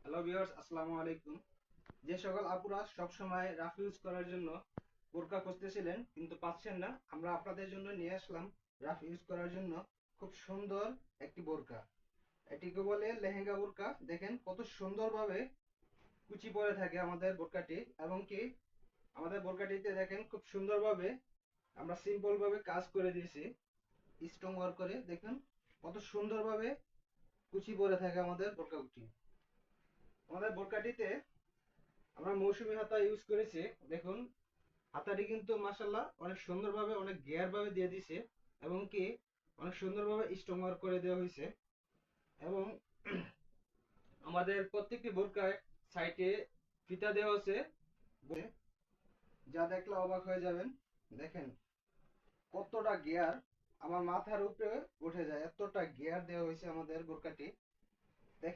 Hello viewers, আসসালামু আলাইকুম। যে সকল আপুরা সব সময় রাফ ইউজ করার জন্য বোরকা খুঁজতেছিলেন কিন্তু পাচ্ছেন না, আমরা আপনাদের জন্য নিয়ে আসলাম রাফ ইউজ করার জন্য খুব সুন্দর একটি বোরকা। এটিকে বলে লেহেঙ্গা বোরকা। দেখেন কত সুন্দরভাবে কুচি পরে থাকে আমাদের বোরকাটি, এবং কি আমাদের বোরকাটিতে দেখেন খুব সুন্দরভাবে আমরা সিম্পল ভাবে কাজ করে দিয়েছি স্টোন ওয়ার্ক করে। দেখেন কত সুন্দরভাবে কুচি পরে থাকে আমাদের বোরকাটি। আমাদের বোরকাটিতে আমরা মৌসুমী হাতা ইউজ করেছি। দেখুন হাতাটি কিন্তু মাশাআল্লাহ অনেক সুন্দরভাবে অনেক গিয়ার ভাবে দিয়ে দিছে, এবং কি অনেক সুন্দরভাবে স্টোন ওয়ার্ক করে দেওয়া হয়েছে। এবং আমাদের প্রত্যেকটি বোরকায় সাইডে ফিতা দেওয়া আছে, যা দেখলে অবাক হয়ে যাবেন। দেখেন কতটা গিয়ার, আমার মাথার উপরে উঠে যায়, এতটা গিয়ার দেওয়া হয়েছে আমাদের বোরকাটি।